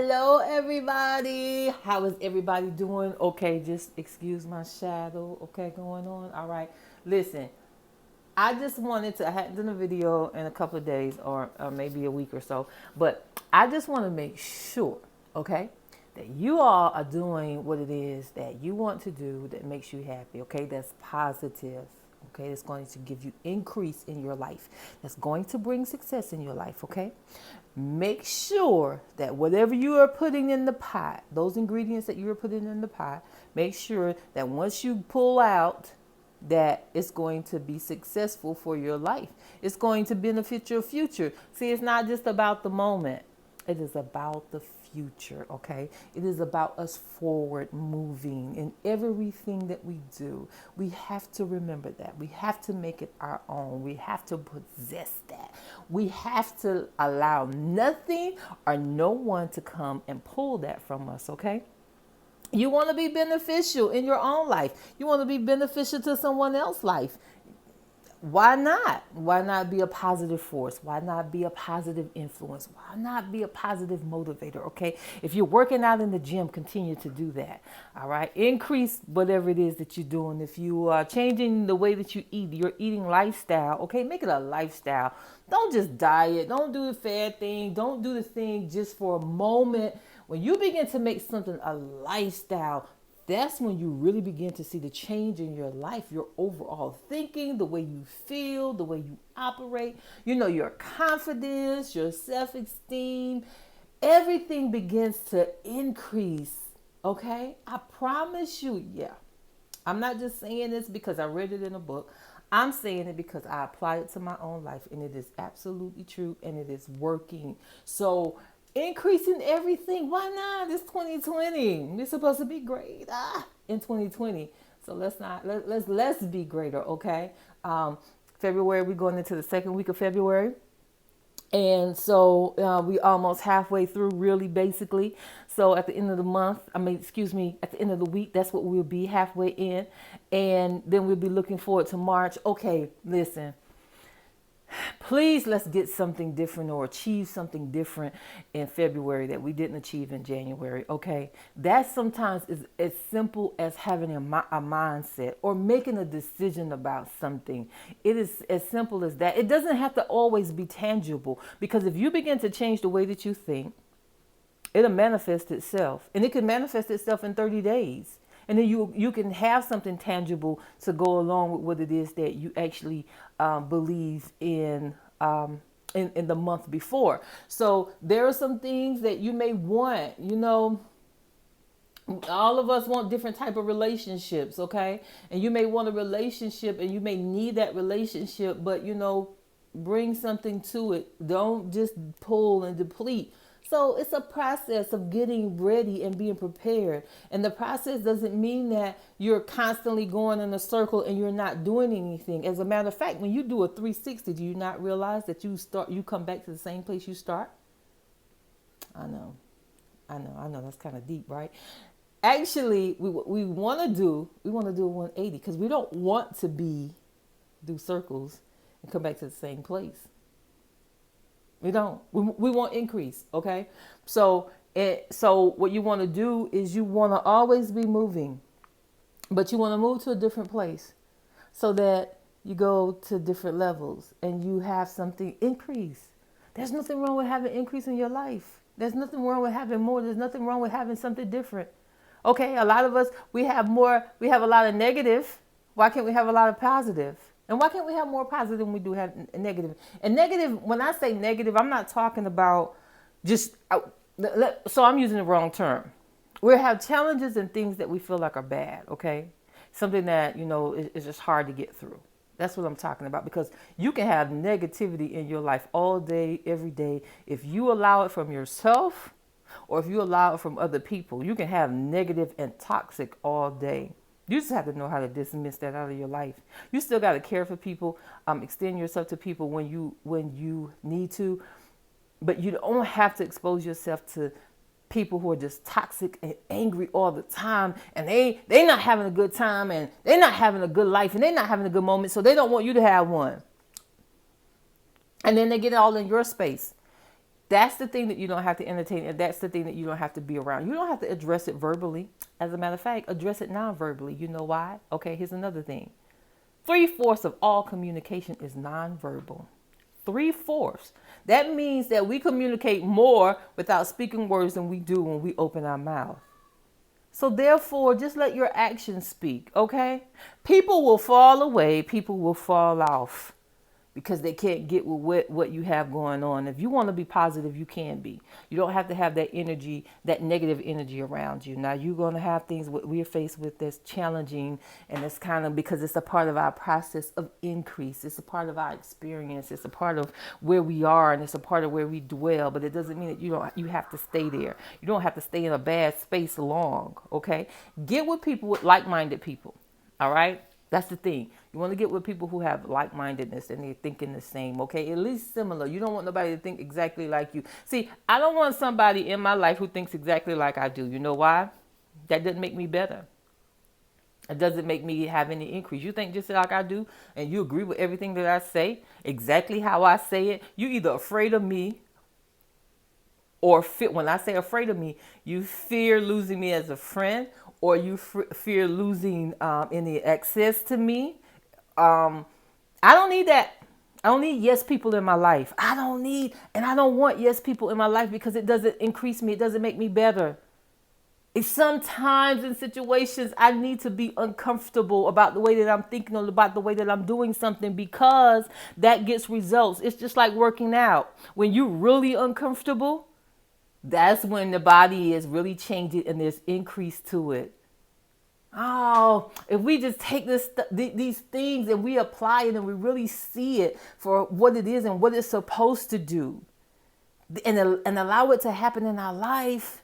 Hello, everybody. How is everybody doing? Okay, just excuse my shadow. Okay, going on. All right. Listen, I just wanted to, I hadn't done a video in a couple of days or maybe a week or so, but I just want to make sure, okay, that you all are doing what it is that you want to do that makes you happy, okay, that's positive. Okay, that's going to give you increase in your life. That's going to bring success in your life, okay? Make sure that whatever you are putting in the pot, those ingredients that you are putting in the pot, make sure that once you pull out, that it's going to be successful for your life. It's going to benefit your future. See, it's not just about the moment. It is about the future, okay? It is about us forward moving in everything that we do. We have to remember that. We have to make it our own. We have to possess that. We have to allow nothing or no one to come and pull that from us, okay? You want to be beneficial in your own life. You want to be beneficial to someone else's life. Why not? Why not be a positive force? Why not be a positive influence? Why not be a positive motivator? Okay. If you're working out in the gym, continue to do that. All right. Increase whatever it is that you're doing. If you are changing the way that you eat, your eating lifestyle, okay, make it a lifestyle. Don't just diet. Don't do the fad thing. Don't do the thing just for a moment. When you begin to make something a lifestyle, that's when you really begin to see the change in your life, your overall thinking, the way you feel, the way you operate, your confidence, your self-esteem, everything begins to increase. Okay? I promise you, yeah. I'm not just saying this because I read it in a book. I'm saying it because I apply it to my own life and it is absolutely true and it is working. So increasing everything. Why not? It's 2020. We're supposed to be great in 2020. So let's be greater, okay? February, we're going into the second week of February. And so we almost halfway through, really, basically. So at the end of the month, at the end of the week, that's what we'll be halfway in. And then we'll be looking forward to March. Okay, listen. Please, let's get something different or achieve something different in February that we didn't achieve in January. Okay, that sometimes is as simple as having a mindset or making a decision about something. It is as simple as that. It doesn't have to always be tangible, because if you begin to change the way that you think, it'll manifest itself, and it can manifest itself in 30 days. And then you can have something tangible to go along with what it is that you actually believe in the month before. So there are some things that you may want, all of us want different type of relationships, okay? And you may want a relationship and you may need that relationship, but bring something to it. Don't just pull and deplete. So it's a process of getting ready and being prepared. And the process doesn't mean that you're constantly going in a circle and you're not doing anything. As a matter of fact, when you do a 360, do you not realize that you come back to the same place you start? I know. That's kind of deep, right? Actually, we want to do a 180 because we don't want to do circles and come back to the same place. We don't. We want increase, okay? So what you want to do is you want to always be moving, but you want to move to a different place so that you go to different levels and you have something increase. There's nothing wrong with having increase in your life. There's nothing wrong with having more. There's nothing wrong with having something different. Okay, a lot of us, we have a lot of negative. Why can't we have a lot of positive? And why can't we have more positive than we do have negative? And negative, when I say negative, I'm not talking about so I'm using the wrong term. We have challenges and things that we feel like are bad, okay? Something that, is just hard to get through. That's what I'm talking about, because you can have negativity in your life all day, every day. If you allow it from yourself or if you allow it from other people, you can have negative and toxic all day. You just have to know how to dismiss that out of your life. You still got to care for people, extend yourself to people when you need to, but you don't have to expose yourself to people who are just toxic and angry all the time, and they not having a good time, and they're not having a good life, and they're not having a good moment, so they don't want you to have one. And then they get all in your space. That's the thing that you don't have to entertain, and that's the thing that you don't have to be around. You don't have to address it verbally. As a matter of fact, address it non-verbally. You know why? Okay, here's another thing. 3/4 of all communication is non-verbal. 3/4. That means that we communicate more without speaking words than we do when we open our mouth. So therefore, just let your actions speak, okay? People will fall away, people will fall off because they can't get with what you have going on. If you want to be positive, you can be. You don't have to have that energy, that negative energy around you. Now, you're going to have things we're faced with that's challenging, and it's kind of because it's a part of our process of increase. It's a part of our experience. It's a part of where we are, and it's a part of where we dwell. But it doesn't mean that you have to stay there. You don't have to stay in a bad space long, okay? Get with people, with like-minded people, all right? That's the thing. You want to get with people who have like-mindedness and they're thinking the same, okay? At least similar. You don't want nobody to think exactly like you. See, I don't want somebody in my life who thinks exactly like I do. You know why? That doesn't make me better. It doesn't make me have any increase. You think just like I do and you agree with everything that I say, exactly how I say it, you either afraid of me or when I say afraid of me, you fear losing me as a friend, or you fear losing any access to me. I don't need that. I don't need yes people in my life. I don't want yes people in my life because it doesn't increase me. It doesn't make me better. It's sometimes in situations I need to be uncomfortable about the way that I'm thinking or about the way that I'm doing something because that gets results. It's just like working out. When you're really uncomfortable, that's when the body is really changing and there's increase to it. Oh, if we just take these things and we apply it and we really see it for what it is and what it's supposed to do and allow it to happen in our life,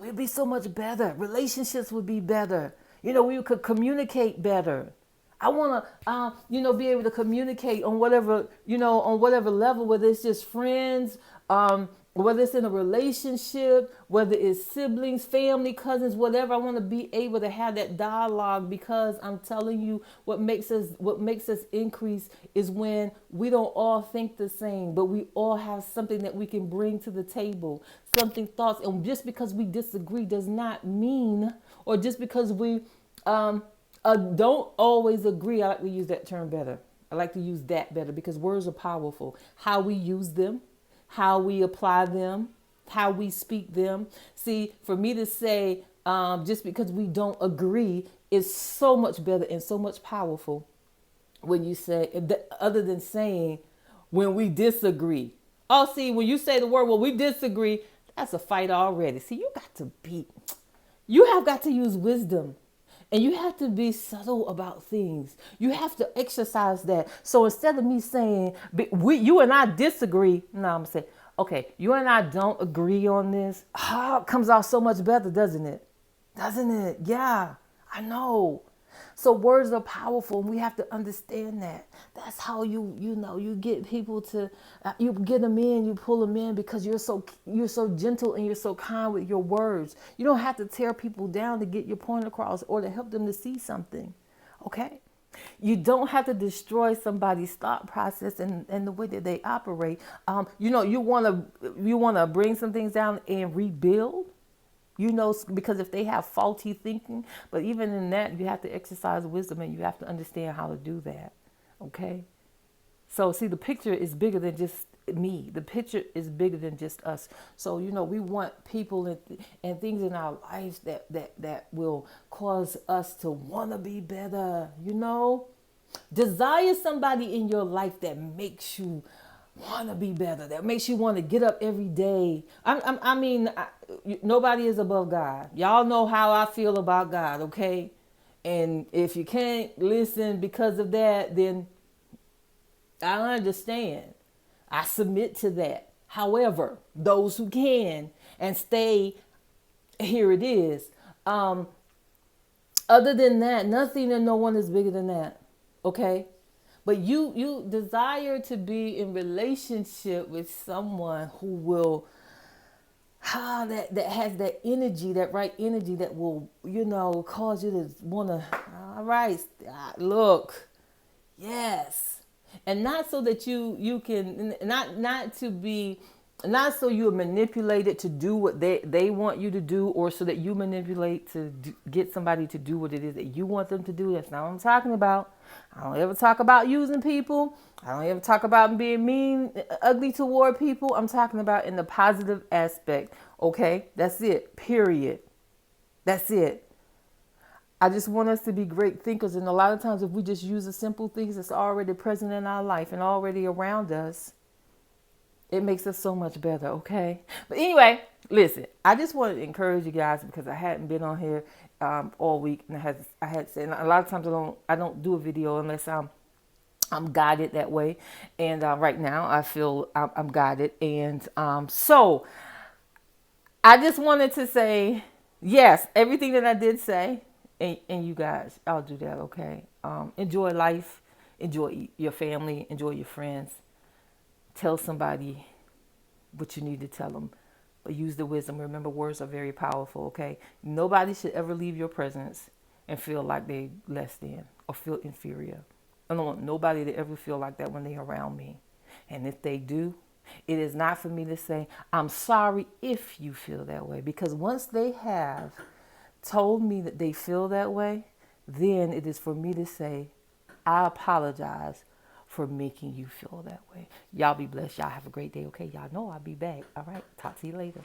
we'd be so much better. Relationships would be better. We could communicate better. I want to, be able to communicate on whatever level, whether it's just friends, whether it's in a relationship, whether it's siblings, family, cousins, whatever. I want to be able to have that dialogue because I'm telling you what makes us increase is when we don't all think the same, but we all have something that we can bring to the table, thoughts. And just because we disagree does not mean, or just because we don't always agree. I like to use that term better. I like to use that better because words are powerful. How we use them, how we apply them, how we speak them. See, for me to say just because we don't agree is so much better and so much powerful when you say, other than saying when we disagree. Oh, see, when you say the word, well, we disagree, that's a fight already. See, you have got to use wisdom. And you have to be subtle about things. You have to exercise that. So instead of me saying, you and I disagree, no, I'm going to say, okay, you and I don't agree on this. Oh, it comes out so much better, doesn't it? Doesn't it? Yeah, I know. So words are powerful, and we have to understand that. That's how you get people to, you get them in, you pull them in because you're so gentle and you're so kind with your words. You don't have to tear people down to get your point across or to help them to see something, okay? You don't have to destroy somebody's thought process and the way that they operate. You want to bring some things down and rebuild. Because if they have faulty thinking, but even in that, you have to exercise wisdom and you have to understand how to do that. Okay. So see, the picture is bigger than just me. The picture is bigger than just us. So, we want people and things in our lives that will cause us to want to be better, Desire somebody in your life that makes you want to be better, that makes you want to get up every day. Nobody is above God. Y'all know how I feel about God, okay? And if you can't listen because of that, then I understand. I submit to that. However, those who can and stay, here it is. Other than that, nothing and no one is bigger than that, okay? But you desire to be in relationship with someone who will, that has that energy, that right energy that will, cause you to want to, all right, look, yes. And not so that you can, not to be Not so you're manipulated to do what they want you to do, or so that you manipulate to get somebody to do what it is that you want them to do. That's not what I'm talking about. I don't ever talk about using people. I don't ever talk about being mean, ugly toward people. I'm talking about in the positive aspect. Okay, that's it. Period. That's it. I just want us to be great thinkers. And a lot of times, if we just use the simple things that's already present in our life and already around us, it makes us so much better, okay? But anyway, listen, I just wanted to encourage you guys because I hadn't been on here all week, and I had said, and a lot of times I don't do a video unless I'm guided that way, and right now I feel I'm guided, and so I just wanted to say yes, everything that I did say, and you guys, I'll do that, okay? Enjoy life, enjoy your family, enjoy your friends. Tell somebody what you need to tell them, but use the wisdom. Remember, words are very powerful, okay? Nobody should ever leave your presence and feel like they less than or feel inferior. I don't want nobody to ever feel like that when they're around me. And if they do, it is not for me to say, I'm sorry if you feel that way. Because once they have told me that they feel that way, then it is for me to say, I apologize for making you feel that way. Y'all be blessed. Y'all have a great day. Okay, y'all know I'll be back. All right. Talk to you later.